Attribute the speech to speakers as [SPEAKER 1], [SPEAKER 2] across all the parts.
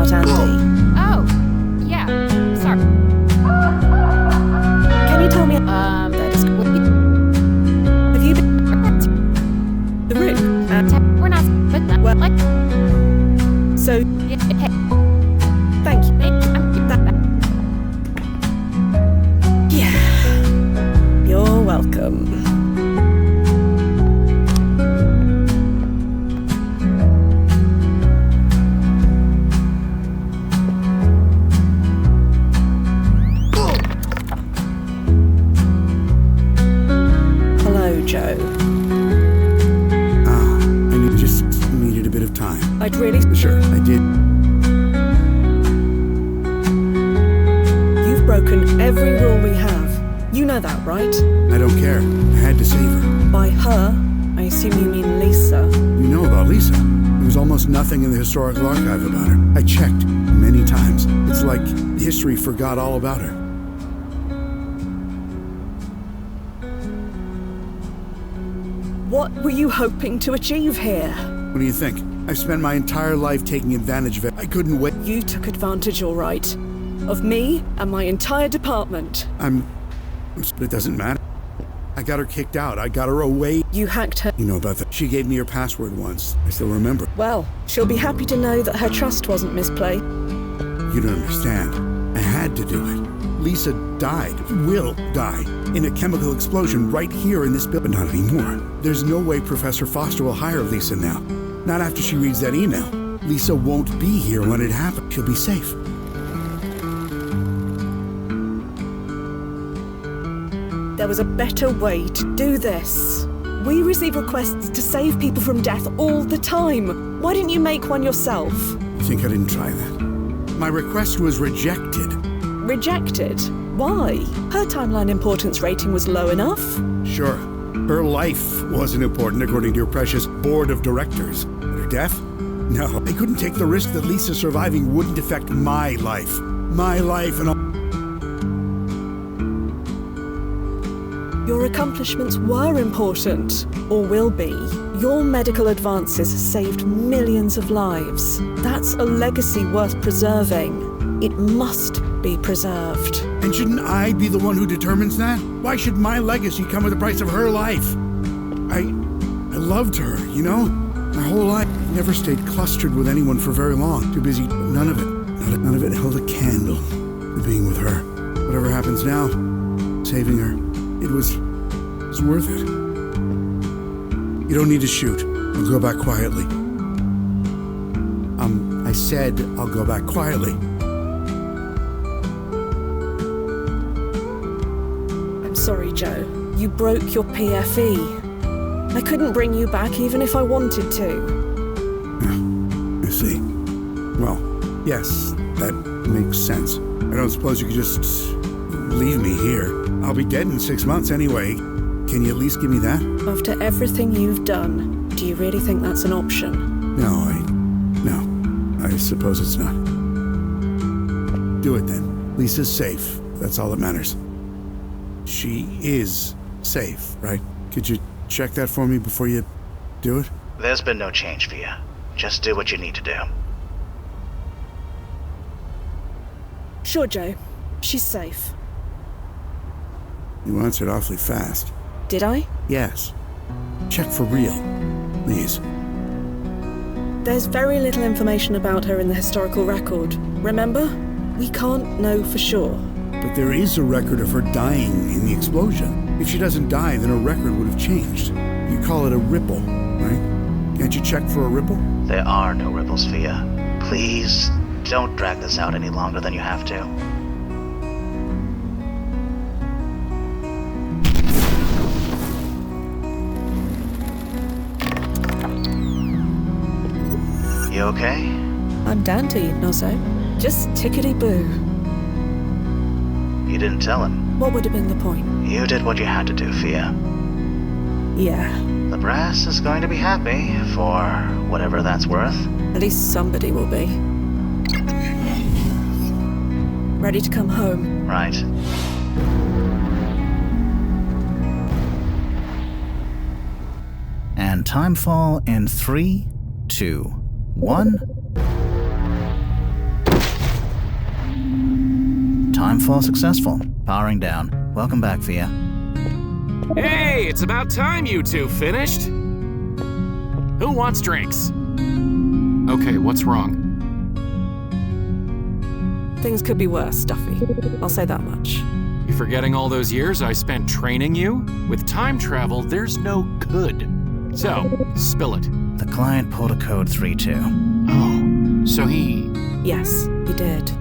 [SPEAKER 1] about Andy.
[SPEAKER 2] Oh, yeah. Sorry.
[SPEAKER 1] Can you tell me, that is... Have you been... The room?
[SPEAKER 2] We're not... But that...
[SPEAKER 1] Well,
[SPEAKER 2] Like...
[SPEAKER 1] So,
[SPEAKER 2] Yeah,
[SPEAKER 1] thank you. Yeah. You're welcome. Joe.
[SPEAKER 3] I just needed a bit of time.
[SPEAKER 1] I'd really...
[SPEAKER 3] Sure, I did.
[SPEAKER 1] You've broken every rule we have. You know that, right?
[SPEAKER 3] I don't care. I had to save her.
[SPEAKER 1] By her, I assume you mean Lisa.
[SPEAKER 3] You know about Lisa. There was almost nothing in the historical archive about her. I checked many times. It's like history forgot all about her.
[SPEAKER 1] What were you hoping to achieve here?
[SPEAKER 3] What do you think? I've spent my entire life taking advantage of it. I couldn't wait.
[SPEAKER 1] You took advantage, all right. Of me and my entire department.
[SPEAKER 3] It doesn't matter. I got her kicked out. I got her away.
[SPEAKER 1] You hacked her.
[SPEAKER 3] You know about that. She gave me her password once. I still remember.
[SPEAKER 1] Well, she'll be happy to know that her trust wasn't misplaced.
[SPEAKER 3] You don't understand. I had to do it. Lisa died, will die, in a chemical explosion right here in this building. But not anymore. There's no way Professor Foster will hire Lisa now. Not after she reads that email. Lisa won't be here when it happens. She'll be safe.
[SPEAKER 1] There was a better way to do this. We receive requests to save people from death all the time. Why didn't you make one yourself?
[SPEAKER 3] You think I didn't try that? My request was rejected.
[SPEAKER 1] Rejected? Why? Her timeline importance rating was low enough.
[SPEAKER 3] Sure. Her life wasn't important according to your precious board of directors. But her death? No. I couldn't take the risk that Lisa surviving wouldn't affect my life. My life and all.
[SPEAKER 1] Your accomplishments were important, or will be. Your medical advances saved millions of lives. That's a legacy worth preserving. It must be preserved.
[SPEAKER 3] And shouldn't I be the one who determines that? Why should my legacy come at the price of her life? I loved her, you know? My whole life. I never stayed clustered with anyone for very long. Too busy. None of it held a candle to being with her. Whatever happens now, saving her, it was worth it. You don't need to shoot. I'll go back quietly. I said I'll go back quietly.
[SPEAKER 1] I'm sorry, Joe. You broke your PFE. I couldn't bring you back even if I wanted to.
[SPEAKER 3] I see. Well, yes, that makes sense. I don't suppose you could just leave me here. I'll be dead in 6 months anyway. Can you at least give me that?
[SPEAKER 1] After everything you've done, do you really think that's an option?
[SPEAKER 3] No, I suppose it's not. Do it then. Lisa's safe. That's all that matters. She is safe, right? Could you check that for me before you do it?
[SPEAKER 4] There's been no change, Fia. Just do what you need to do.
[SPEAKER 1] Sure, Joe. She's safe.
[SPEAKER 3] You answered awfully fast.
[SPEAKER 1] Did I?
[SPEAKER 3] Yes. Check for real, please.
[SPEAKER 1] There's very little information about her in the historical record. Remember? We can't know for sure.
[SPEAKER 3] But there is a record of her dying in the explosion. If she doesn't die, then her record would have changed. You call it a ripple, right? Can't you check for a ripple?
[SPEAKER 4] There are no ripples, Fia. Please, don't drag this out any longer than you have to. You okay?
[SPEAKER 1] I'm down to you, Nozzo. Just tickety-boo.
[SPEAKER 4] You didn't tell him.
[SPEAKER 1] What would have been the point?
[SPEAKER 4] You did what you had to do, Fia.
[SPEAKER 1] Yeah.
[SPEAKER 4] The brass is going to be happy, for whatever that's worth.
[SPEAKER 1] At least somebody will be. Ready to come home.
[SPEAKER 4] Right.
[SPEAKER 5] And timefall in 3, 2, 1. Climb fall successful. Powering down. Welcome back, Fia.
[SPEAKER 6] Hey, it's about time you two finished. Who wants drinks? Okay, what's wrong?
[SPEAKER 1] Things could be worse, Duffy. I'll say that much.
[SPEAKER 6] You forgetting all those years I spent training you? With time travel, there's no could. So, spill it.
[SPEAKER 5] The client pulled a code 3-2.
[SPEAKER 6] Oh, so he...
[SPEAKER 1] Yes, he did.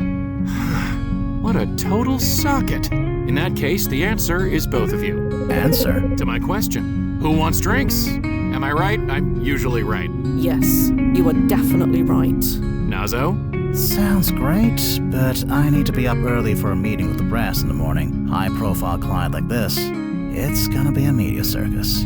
[SPEAKER 6] What a total socket. In that case, the answer is both of you.
[SPEAKER 5] Answer?
[SPEAKER 6] To my question, who wants drinks? Am I right? I'm usually right.
[SPEAKER 1] Yes, you are definitely right.
[SPEAKER 6] Nazo?
[SPEAKER 5] Sounds great, but I need to be up early for a meeting with the brass in the morning. High-profile client like this, it's gonna be a media circus.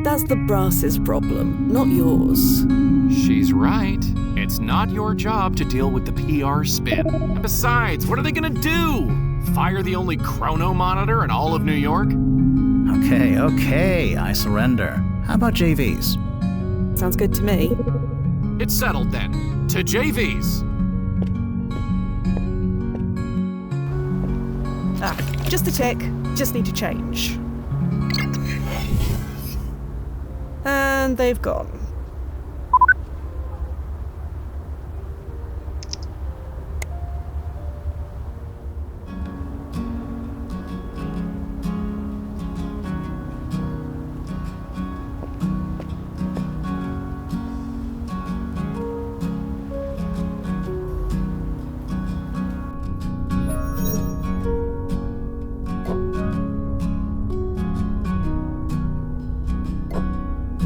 [SPEAKER 1] That's the brass's problem, not yours.
[SPEAKER 6] She's right. It's not your job to deal with the PR spin. And besides, what are they gonna do? Fire the only chrono monitor in all of New York?
[SPEAKER 5] Okay, I surrender. How about JVs?
[SPEAKER 1] Sounds good to me.
[SPEAKER 6] It's settled then. To JVs.
[SPEAKER 1] Just a tick. Just need to change. And they've gone.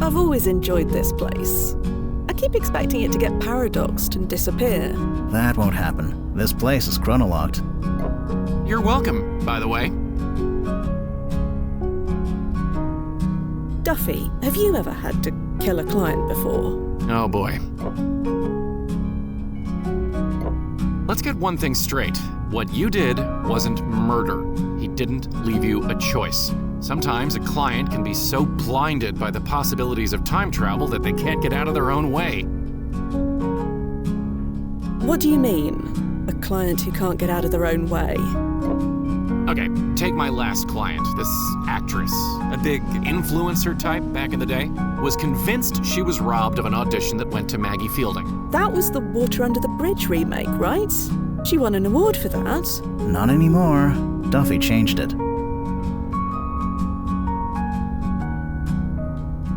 [SPEAKER 1] I've always enjoyed this place. I keep expecting it to get paradoxed and disappear.
[SPEAKER 5] That won't happen. This place is chronolocked.
[SPEAKER 6] You're welcome, by the way.
[SPEAKER 1] Duffy, have you ever had to kill a client before?
[SPEAKER 6] Oh boy. Let's get one thing straight. What you did wasn't murder. He didn't leave you a choice. Sometimes a client can be so blinded by the possibilities of time travel that they can't get out of their own way.
[SPEAKER 1] What do you mean? A client who can't get out of their own way?
[SPEAKER 6] Okay, take my last client, this actress, a big influencer type back in the day, was convinced she was robbed of an audition that went to Maggie Fielding.
[SPEAKER 1] That was the Water Under the Bridge remake, right? She won an award for that.
[SPEAKER 5] Not anymore. Duffy changed it.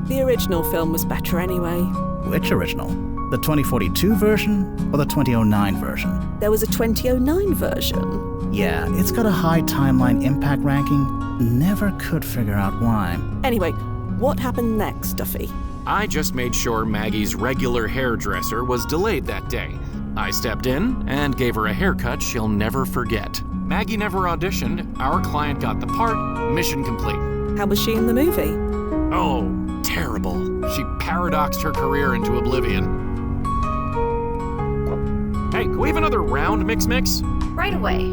[SPEAKER 1] The original film was better anyway.
[SPEAKER 5] Which original? The 2042 version or the 2009 version?
[SPEAKER 1] There was a 2009 version.
[SPEAKER 5] Yeah, it's got a high timeline impact ranking. Never could figure out why.
[SPEAKER 1] Anyway, what happened next, Duffy?
[SPEAKER 6] I just made sure Maggie's regular hairdresser was delayed that day. I stepped in and gave her a haircut she'll never forget. Maggie never auditioned, our client got the part, mission complete.
[SPEAKER 1] How was she in the movie?
[SPEAKER 6] Oh, terrible. She paradoxed her career into oblivion. Hey, can we have another round, Mix?
[SPEAKER 2] Right away.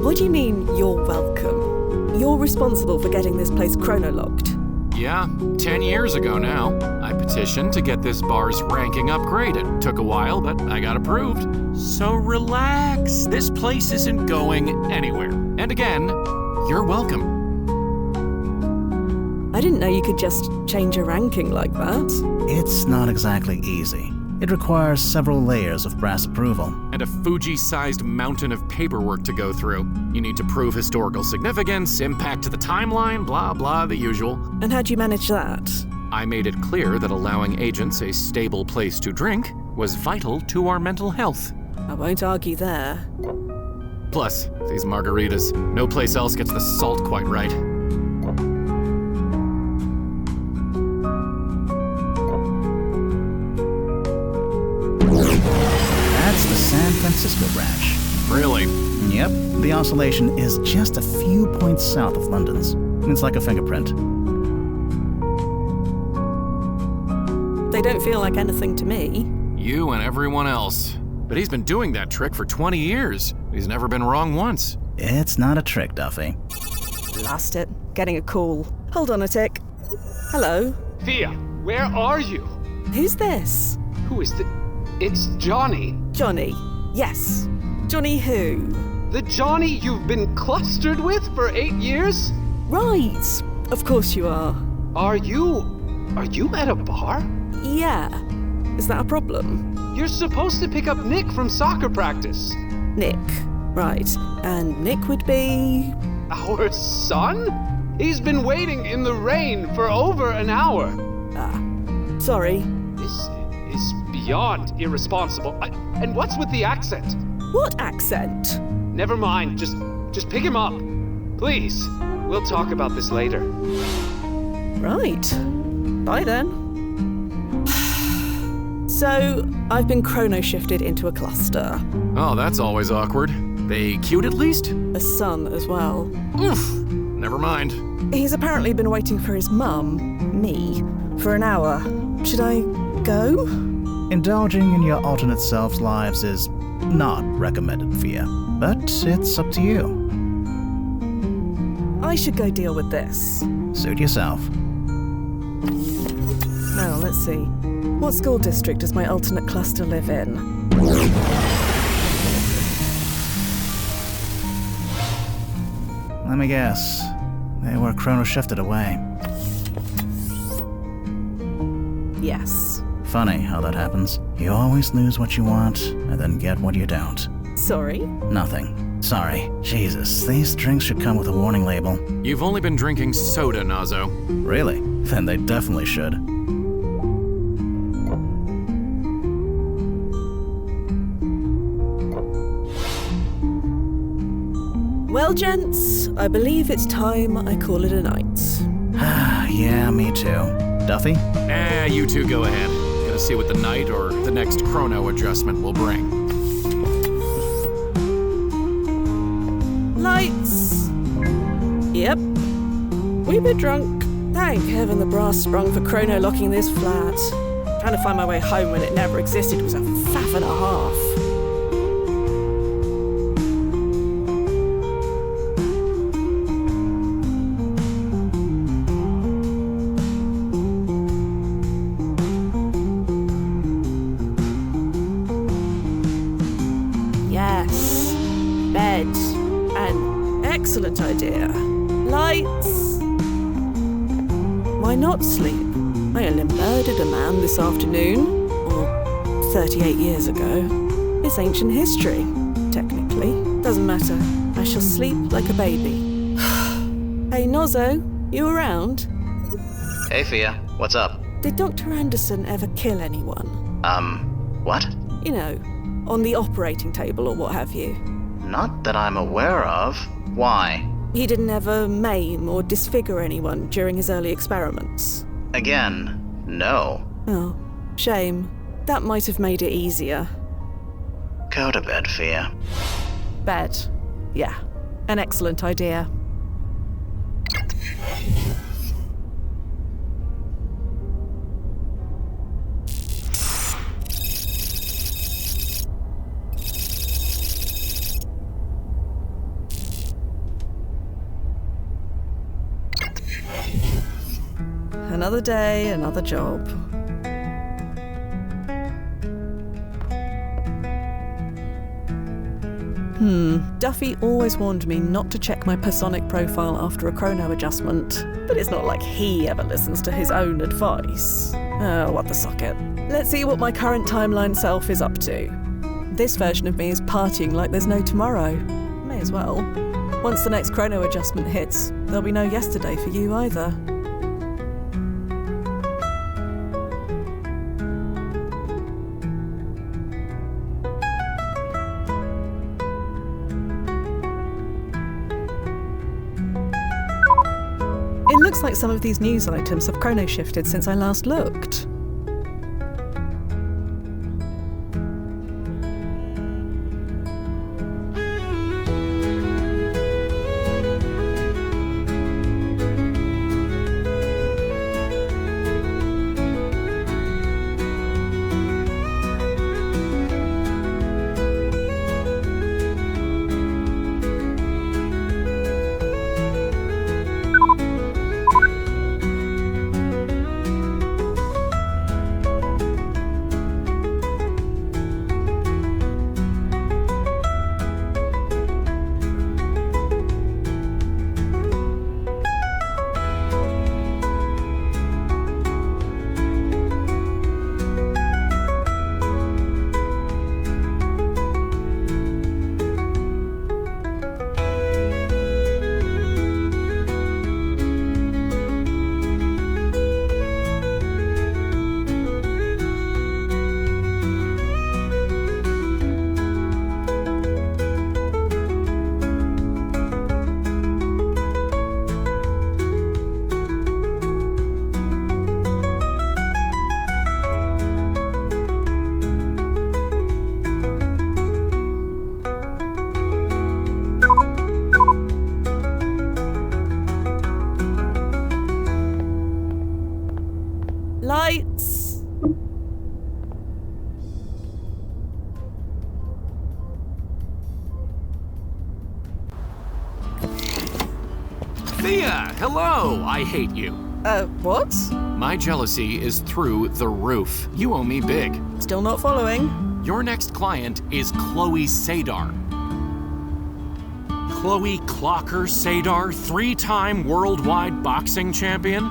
[SPEAKER 1] What do you mean, you're welcome? You're responsible for getting this place chronolocked.
[SPEAKER 6] Yeah, 10 years ago now. I petitioned to get this bar's ranking upgraded. Took a while, but I got approved. So relax. This place isn't going anywhere. And again, you're welcome.
[SPEAKER 1] I didn't know you could just change a ranking like that.
[SPEAKER 5] It's not exactly easy. It requires several layers of brass approval.
[SPEAKER 6] And a Fuji-sized mountain of paperwork to go through. You need to prove historical significance, impact to the timeline, blah, blah, the usual.
[SPEAKER 1] And how'd you manage that?
[SPEAKER 6] I made it clear that allowing agents a stable place to drink was vital to our mental health.
[SPEAKER 1] I won't argue there.
[SPEAKER 6] Plus, these margaritas. No place else gets the salt quite right.
[SPEAKER 5] That's the San Francisco branch.
[SPEAKER 6] Really?
[SPEAKER 5] Yep, the oscillation is just a few points south of London's. It's like a fingerprint.
[SPEAKER 1] They don't feel like anything to me.
[SPEAKER 6] You and everyone else. But he's been doing that trick for 20 years. He's never been wrong once.
[SPEAKER 5] It's not a trick, Duffy.
[SPEAKER 1] Blast it. getting a call. Hold on a tick. Hello?
[SPEAKER 7] Fia, where are you?
[SPEAKER 1] Who's this?
[SPEAKER 7] Who is the... It's Johnny.
[SPEAKER 1] Johnny. Yes. Johnny who?
[SPEAKER 7] The Johnny you've been clustered with for 8 years?
[SPEAKER 1] Right. Of course you are.
[SPEAKER 7] Are you at a bar?
[SPEAKER 1] Yeah. Is that a problem?
[SPEAKER 7] You're supposed to pick up Nick from soccer practice.
[SPEAKER 1] Nick. Right. And Nick would be...
[SPEAKER 7] Our son? He's been waiting in the rain for over an hour.
[SPEAKER 1] Sorry.
[SPEAKER 7] This is beyond irresponsible. And what's with the accent?
[SPEAKER 1] What accent?
[SPEAKER 7] Never mind. Just pick him up. Please. We'll talk about this later.
[SPEAKER 1] Right. Bye then. So, I've been chrono-shifted into a cluster.
[SPEAKER 6] Oh, that's always awkward. They cute at least?
[SPEAKER 1] A son as well.
[SPEAKER 6] Oof. Never mind.
[SPEAKER 1] He's apparently been waiting for his mum, me, for an hour. Should I go?
[SPEAKER 5] Indulging in your alternate selves' lives is not recommended, Fia, but it's up to you.
[SPEAKER 1] I should go deal with this.
[SPEAKER 5] Suit yourself.
[SPEAKER 1] Now, let's see. What school district does my alternate cluster live in?
[SPEAKER 5] Let me guess. They were chrono-shifted away.
[SPEAKER 1] Yes.
[SPEAKER 5] Funny how that happens. You always lose what you want, and then get what you don't.
[SPEAKER 1] Sorry?
[SPEAKER 5] Nothing. Sorry. Jesus, these drinks should come with a warning label.
[SPEAKER 6] You've only been drinking soda, Nazo.
[SPEAKER 5] Really? Then they definitely should.
[SPEAKER 1] Well, gents, I believe it's time I call it a night.
[SPEAKER 5] Yeah, me too. Duffy?
[SPEAKER 6] You two go ahead. Gonna see what the night or the next chrono adjustment will bring.
[SPEAKER 1] Lights! Yep. We bit drunk. Thank heaven the brass sprung for chrono locking this flat. Trying to find my way home when it never existed was a faff and a half. Yes. Bed. An excellent idea. Lights. Why not sleep? I only murdered a man this afternoon. Or 38 years ago. It's ancient history, technically. Doesn't matter. I shall sleep like a baby. Hey, Nozzo, you around?
[SPEAKER 4] Hey, Fia. What's up?
[SPEAKER 1] Did Dr. Anderson ever kill anyone?
[SPEAKER 4] What?
[SPEAKER 1] You know, on the operating table or what have you.
[SPEAKER 4] Not that I'm aware of. Why?
[SPEAKER 1] He didn't ever maim or disfigure anyone during his early experiments.
[SPEAKER 4] Again, no.
[SPEAKER 1] Oh, shame. That might have made it easier.
[SPEAKER 4] Go to bed, Fia.
[SPEAKER 1] Bed. Yeah, an excellent idea. Another day, another job. Duffy always warned me not to check my personic profile after a chrono adjustment, but it's not like he ever listens to his own advice. Oh, what the socket. Let's see what my current timeline self is up to. This version of me is partying like there's no tomorrow. May as well. Once the next chrono adjustment hits, there'll be no yesterday for you either. It looks like some of these news items have chrono-shifted since I last looked.
[SPEAKER 6] Fia, hello! I hate you.
[SPEAKER 1] What?
[SPEAKER 6] My jealousy is through the roof. You owe me big.
[SPEAKER 1] Still not following.
[SPEAKER 6] Your next client is Chloe Sadar. Chloe Clocker Sadar, 3-time worldwide boxing champion?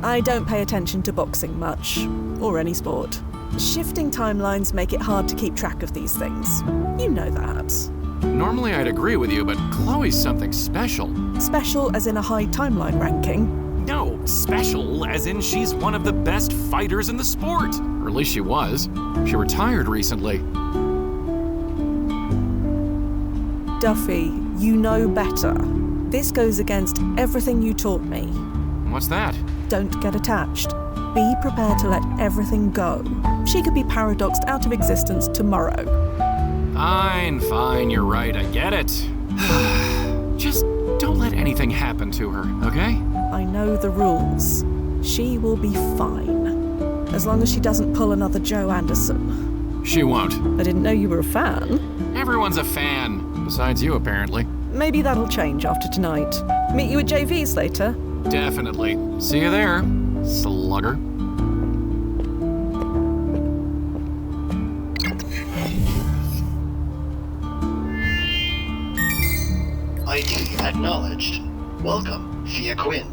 [SPEAKER 1] I don't pay attention to boxing much, or any sport. Shifting timelines make it hard to keep track of these things. You know that.
[SPEAKER 6] Normally I'd agree with you, but Chloe's something special.
[SPEAKER 1] Special as in a high timeline ranking.
[SPEAKER 6] No, special as in she's one of the best fighters in the sport. Or at least she was. She retired recently.
[SPEAKER 1] Duffy, you know better. This goes against everything you taught me.
[SPEAKER 6] What's that?
[SPEAKER 1] Don't get attached. Be prepared to let everything go. She could be paradoxed out of existence tomorrow.
[SPEAKER 6] Fine, you're right, I get it. Just don't let anything happen to her, okay?
[SPEAKER 1] I know the rules. She will be fine. As long as she doesn't pull another Joe Anderson.
[SPEAKER 6] She won't.
[SPEAKER 1] I didn't know you were a fan.
[SPEAKER 6] Everyone's a fan, besides you apparently.
[SPEAKER 1] Maybe that'll change after tonight. Meet you at JV's later.
[SPEAKER 6] Definitely. See you there, slugger.
[SPEAKER 8] ID acknowledged. Welcome, Fia Quinn.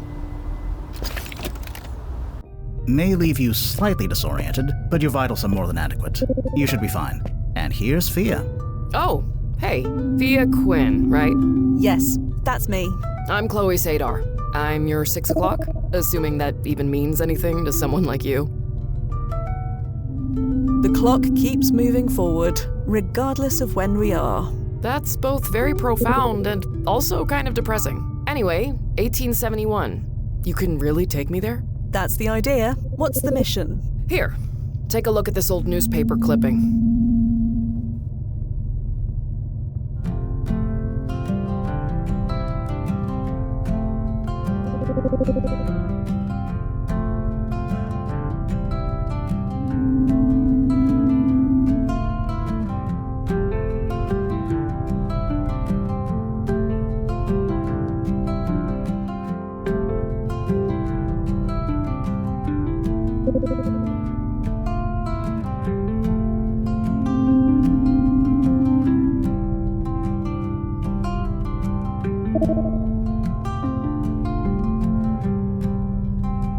[SPEAKER 5] May leave you slightly disoriented, but your vitals are more than adequate. You should be fine. And here's Fia.
[SPEAKER 9] Oh, hey, Fia Quinn, right?
[SPEAKER 1] Yes, that's me.
[SPEAKER 9] I'm Chloe Sadar. I'm your 6 o'clock, assuming that even means anything to someone like you.
[SPEAKER 1] The clock keeps moving forward, regardless of when we are.
[SPEAKER 9] That's both very profound and also kind of depressing. Anyway, 1871. You can really take me there?
[SPEAKER 1] That's the idea. What's the mission?
[SPEAKER 9] Here, take a look at this old newspaper clipping.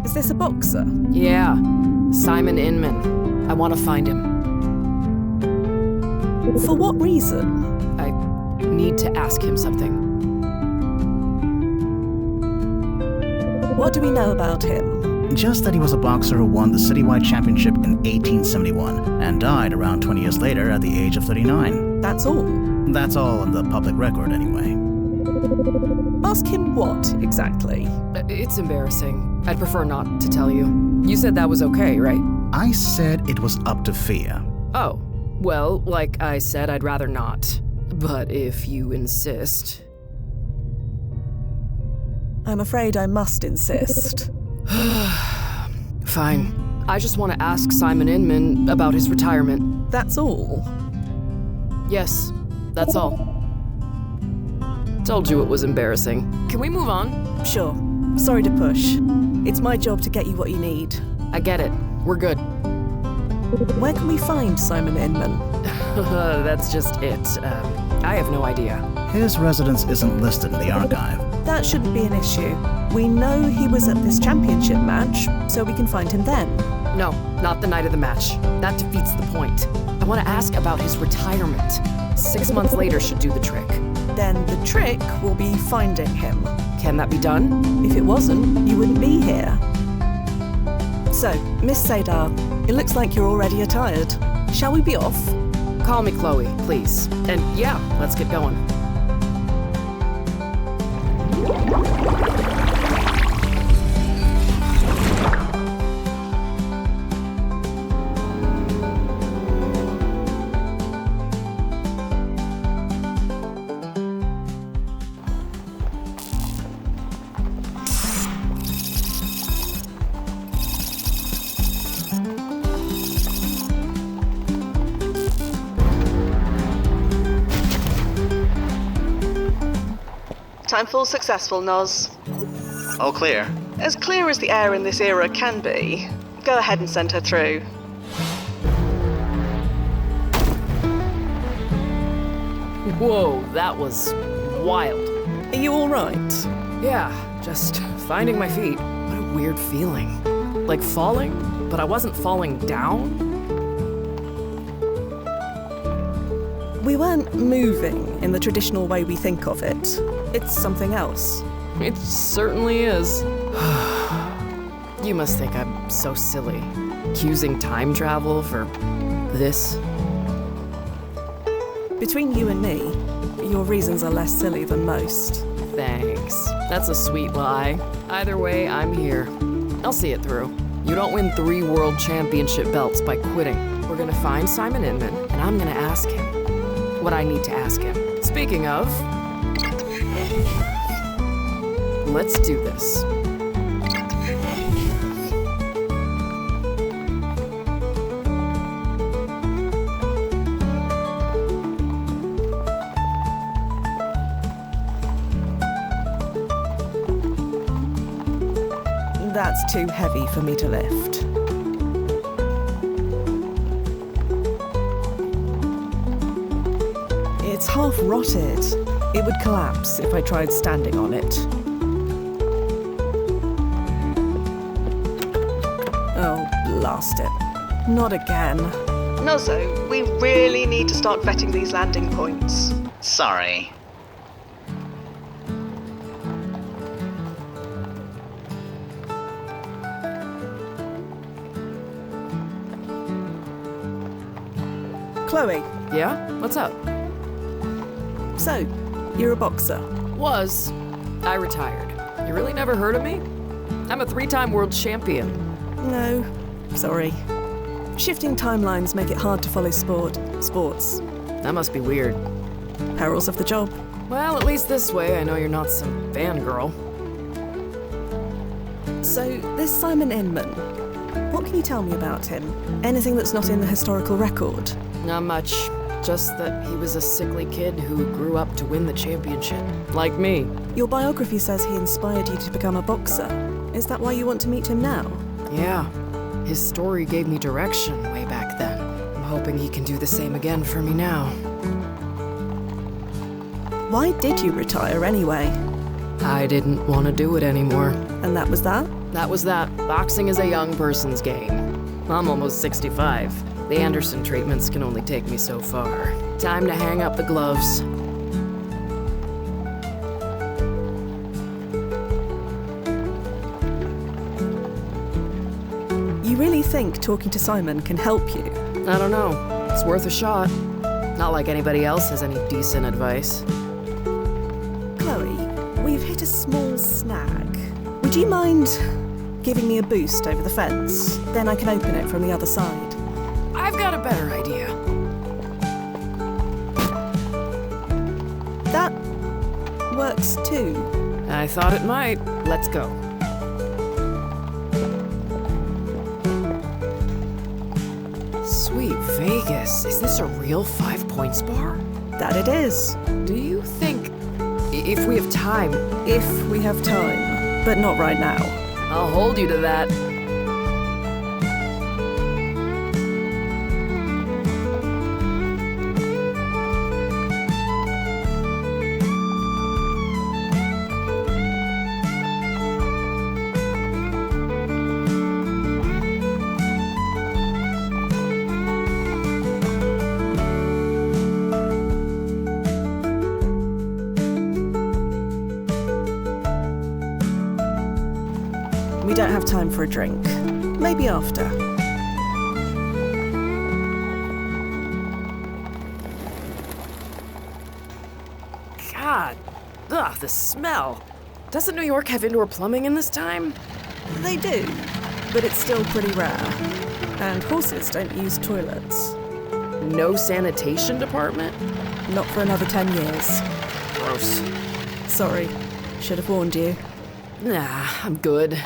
[SPEAKER 1] Is this a boxer?
[SPEAKER 9] Yeah, Simon Inman. I want to find him.
[SPEAKER 1] For what reason?
[SPEAKER 9] I need to ask him something.
[SPEAKER 1] What do we know about him?
[SPEAKER 5] Just that he was a boxer who won the citywide championship in 1871 and died around 20 years later at the age of 39.
[SPEAKER 1] That's all.
[SPEAKER 5] That's all in the public record anyway.
[SPEAKER 1] Ask him what, exactly?
[SPEAKER 9] It's embarrassing. I'd prefer not to tell you. You said that was okay, right?
[SPEAKER 5] I said it was up to Fia.
[SPEAKER 9] Oh, well, like I said, I'd rather not. But if you insist...
[SPEAKER 1] I'm afraid I must insist.
[SPEAKER 9] Fine. I just want to ask Simon Inman about his retirement.
[SPEAKER 1] That's all?
[SPEAKER 9] Yes, that's all. Told you it was embarrassing. Can we move on?
[SPEAKER 1] Sure. Sorry to push. It's my job to get you what you need.
[SPEAKER 9] I get it. We're good.
[SPEAKER 1] Where can we find Simon Inman?
[SPEAKER 9] That's just it. I have no idea.
[SPEAKER 5] His residence isn't listed in the archive.
[SPEAKER 1] That shouldn't be an issue. We know he was at this championship match, so we can find him then.
[SPEAKER 9] No, not the night of the match. That defeats the point. I want to ask about his retirement. 6 months later should do the trick.
[SPEAKER 1] Then the trick will be finding him.
[SPEAKER 9] Can that be done?
[SPEAKER 1] If it wasn't, you wouldn't be here. So, Miss Sadar, it looks like you're already attired. Shall we be off?
[SPEAKER 9] Call me Chloe, please. And yeah, let's get going.
[SPEAKER 1] Time for successful, Noz.
[SPEAKER 4] All clear.
[SPEAKER 1] As clear as the air in this era can be. Go ahead and send her through.
[SPEAKER 9] Whoa, that was wild.
[SPEAKER 1] Are you alright?
[SPEAKER 9] Yeah, just finding my feet. What a weird feeling. Like falling, but I wasn't falling down.
[SPEAKER 1] We weren't moving in the traditional way we think of it. It's something else.
[SPEAKER 9] It certainly is. You must think I'm so silly. Using time travel for this.
[SPEAKER 1] Between you and me, your reasons are less silly than most.
[SPEAKER 9] Thanks. That's a sweet lie. Either way, I'm here. I'll see it through. You don't win 3 world championship belts by quitting. We're gonna find Simon Inman, and I'm gonna ask him what I need to ask him. Speaking of, let's do this.
[SPEAKER 1] That's too heavy for me to lift. It's half rotted. It would collapse if I tried standing on it. Oh, blast it. Not again. Nozzo, we really need to start vetting these landing points.
[SPEAKER 4] Sorry.
[SPEAKER 1] Chloe,
[SPEAKER 9] Yeah? What's up?
[SPEAKER 1] so, you're a boxer.
[SPEAKER 9] Was. I retired. You really never heard of me? I'm a 3-time world champion.
[SPEAKER 1] No, sorry. Shifting timelines make it hard to follow sports.
[SPEAKER 9] That must be weird.
[SPEAKER 1] Perils of the job.
[SPEAKER 9] Well, at least this way I know you're not some fangirl.
[SPEAKER 1] So, this Simon Inman, what can you tell me about him? Anything that's not in the historical record?
[SPEAKER 9] Not much. Just that he was a sickly kid who grew up to win the championship. Like me.
[SPEAKER 1] Your biography says he inspired you to become a boxer. Is that why you want to meet him now?
[SPEAKER 9] Yeah. His story gave me direction way back then. I'm hoping he can do the same again for me now.
[SPEAKER 1] Why did you retire anyway?
[SPEAKER 9] I didn't want to do it anymore.
[SPEAKER 1] And that was that?
[SPEAKER 9] That was that. Boxing is a young person's game. I'm almost 65. The Anderson treatments can only take me so far. Time to hang up the gloves.
[SPEAKER 1] You really think talking to Simon can help you?
[SPEAKER 9] I don't know. It's worth a shot. Not like anybody else has any decent advice.
[SPEAKER 1] Chloe, we've hit a small snag. Would you mind giving me a boost over the fence? Then I can open it from the other side.
[SPEAKER 9] I've got a better idea.
[SPEAKER 1] That works too.
[SPEAKER 9] I thought it might. Let's go. Sweet Vegas. Is this a real 5 Points bar?
[SPEAKER 1] That it is.
[SPEAKER 9] Do you think if we have time?
[SPEAKER 1] If we have time. But not right now.
[SPEAKER 9] I'll hold you to that.
[SPEAKER 1] We don't have time for a drink. Maybe after.
[SPEAKER 9] God. Ugh, the smell. Doesn't New York have indoor plumbing in this time?
[SPEAKER 1] They do, but it's still pretty rare. And horses don't use toilets.
[SPEAKER 9] No sanitation department?
[SPEAKER 1] Not for another 10 years.
[SPEAKER 9] Gross.
[SPEAKER 1] Sorry. Should have warned you.
[SPEAKER 9] Nah, I'm good.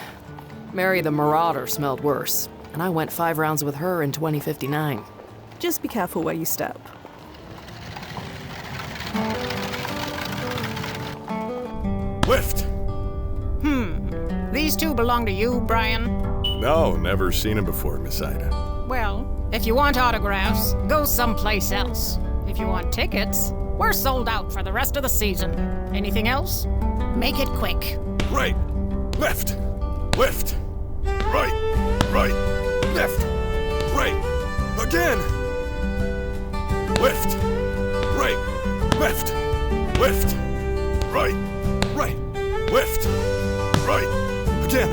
[SPEAKER 9] Mary the Marauder smelled worse, and I went 5 rounds with her in 2059.
[SPEAKER 1] Just be careful where you step.
[SPEAKER 3] Lift!
[SPEAKER 10] These two belong to you, Brian?
[SPEAKER 11] No, never seen him before, Miss Ida.
[SPEAKER 10] Well, if you want autographs, go someplace else. If you want tickets, we're sold out for the rest of the season. Anything else? Make it quick.
[SPEAKER 11] Right! Left! Lift! Right! Right! Left! Right! Again! Lift! Right! Left! Lift! Right! Right! Lift! Right! Again!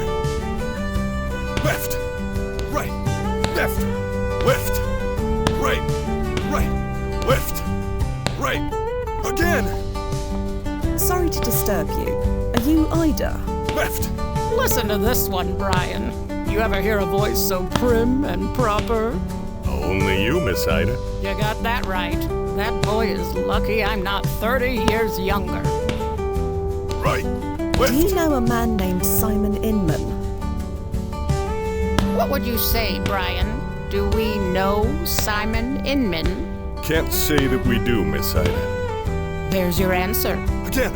[SPEAKER 11] Left! Right! Left! Lift! Right! Right! Lift! Right! Again!
[SPEAKER 1] Sorry to disturb you. Are you Ida?
[SPEAKER 11] Left!
[SPEAKER 10] Listen to this one, Brian. You ever hear a voice so prim and proper?
[SPEAKER 11] Only you, Miss Ida.
[SPEAKER 10] You got that right. That boy is lucky I'm not 30 years younger.
[SPEAKER 11] Right!
[SPEAKER 1] Do you know a man named Simon Inman?
[SPEAKER 10] What would you say, Brian? Do we know Simon Inman?
[SPEAKER 11] Can't say that we do, Miss Ida.
[SPEAKER 10] There's your answer.
[SPEAKER 11] Again!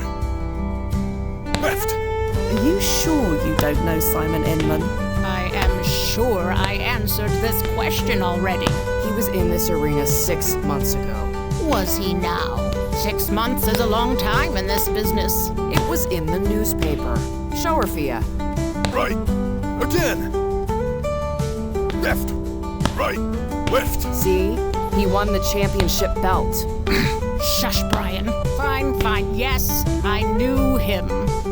[SPEAKER 11] Left!
[SPEAKER 1] Are you sure you don't know Simon Inman?
[SPEAKER 10] I am sure I answered this question already.
[SPEAKER 9] He was in this arena 6 months ago.
[SPEAKER 10] Was he now? 6 months is a long time in this business.
[SPEAKER 9] It was in the newspaper. Show her, Fia.
[SPEAKER 11] Right! Again! Left! Right! Lift!
[SPEAKER 9] See? He won the championship belt.
[SPEAKER 10] Shush, Brian. Fine. Yes, I knew him,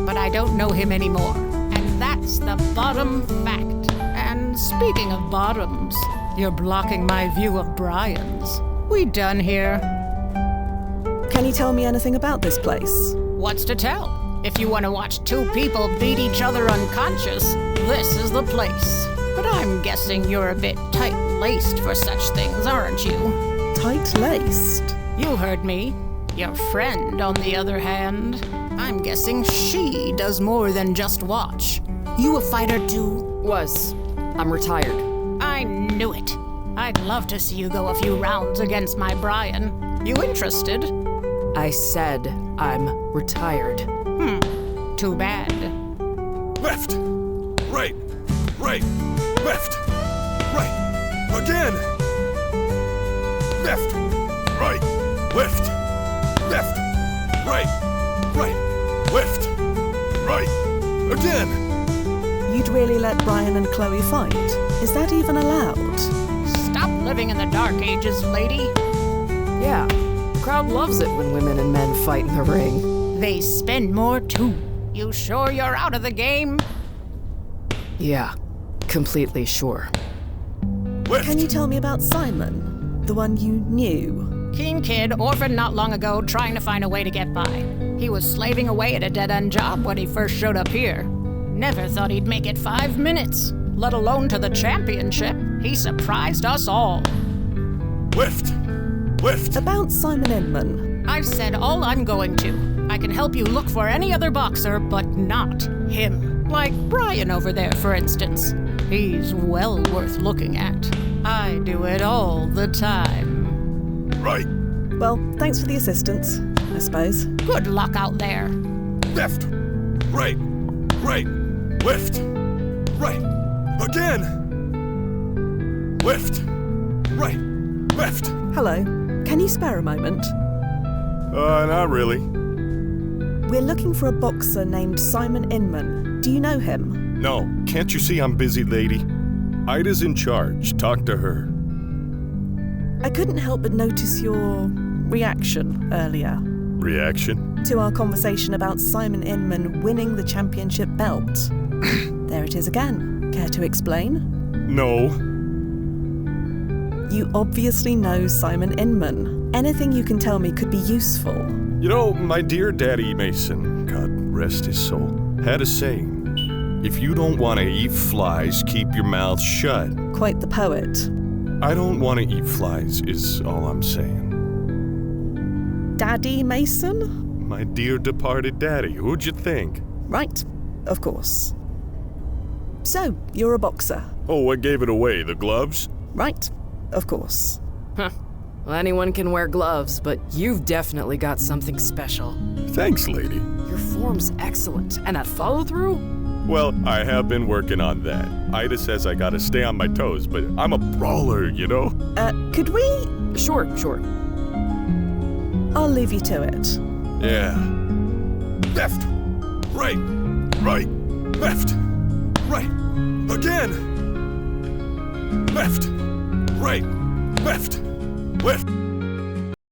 [SPEAKER 10] but I don't know him anymore. And that's the bottom fact. And speaking of bottoms, you're blocking my view of Brian's. We done here?
[SPEAKER 1] Can you tell me anything about this place?
[SPEAKER 10] What's to tell? If you want to watch two people beat each other unconscious, this is the place. But I'm guessing you're a bit tight-laced for such things, aren't you?
[SPEAKER 1] Tight-laced?
[SPEAKER 10] You heard me. Your friend, on the other hand, I'm guessing she does more than just watch. You a fighter too?
[SPEAKER 9] Was. I'm retired.
[SPEAKER 10] I knew it. I'd love to see you go a few rounds against my Brian. You interested?
[SPEAKER 9] I said I'm retired.
[SPEAKER 10] Too bad.
[SPEAKER 11] Left! Right! Right! Left! Right! Again! Left! Right! Lift! Left! Right! Right! Lift! Right! Again!
[SPEAKER 1] You'd really let Brian and Chloe fight? Is that even allowed?
[SPEAKER 10] Stop living in the dark ages, lady.
[SPEAKER 9] Yeah, the crowd loves it when women and men fight in the ring.
[SPEAKER 10] They spend more too. You sure you're out of the game?
[SPEAKER 9] Yeah, completely sure.
[SPEAKER 11] Lift!
[SPEAKER 1] Can you tell me about Simon? The one you knew?
[SPEAKER 10] Keen kid, orphaned not long ago, trying to find a way to get by. He was slaving away at a dead-end job when he first showed up here. Never thought he'd make it 5 minutes, let alone to the championship. He surprised us all.
[SPEAKER 11] Lift! Lift!
[SPEAKER 1] About Simon Inman.
[SPEAKER 10] I've said all I'm going to. I can help you look for any other boxer, but not him. Like Brian over there, for instance. He's well worth looking at. I do it all the time.
[SPEAKER 11] Right!
[SPEAKER 1] Well, thanks for the assistance, I suppose.
[SPEAKER 10] Good luck out there.
[SPEAKER 11] Left! Right! Right! Lift! Right! Again! Lift! Right! Left!
[SPEAKER 1] Hello. Can you spare a moment?
[SPEAKER 11] Not really.
[SPEAKER 1] We're looking for a boxer named Simon Inman. Do you know him?
[SPEAKER 11] No, can't you see I'm busy, lady? Ida's in charge. Talk to her.
[SPEAKER 1] I couldn't help but notice your reaction earlier
[SPEAKER 11] Reaction?
[SPEAKER 1] to our conversation about Simon Inman winning the championship belt. There it is again. Care to explain?
[SPEAKER 11] No.
[SPEAKER 1] You obviously know Simon Inman. Anything you can tell me could be useful.
[SPEAKER 11] You know, my dear Daddy Mason, God rest his soul, had a saying. If you don't want to eat flies, keep your mouth shut.
[SPEAKER 1] Quite the poet.
[SPEAKER 11] I don't want to eat flies, is all I'm saying.
[SPEAKER 1] Daddy Mason?
[SPEAKER 11] My dear departed daddy, who'd you think?
[SPEAKER 1] Right, of course. So, you're a boxer.
[SPEAKER 11] Oh, what gave it away? The gloves?
[SPEAKER 1] Right, of course.
[SPEAKER 9] Well, anyone can wear gloves, but you've definitely got something special.
[SPEAKER 11] Thanks, lady.
[SPEAKER 9] Your form's excellent, and that follow-through?
[SPEAKER 11] Well, I have been working on that. Ida says I gotta stay on my toes, but I'm a brawler, you know?
[SPEAKER 1] Could we?
[SPEAKER 9] Sure.
[SPEAKER 1] I'll leave you to it.
[SPEAKER 11] Yeah. Left, right, left, right, again. Left, right, left.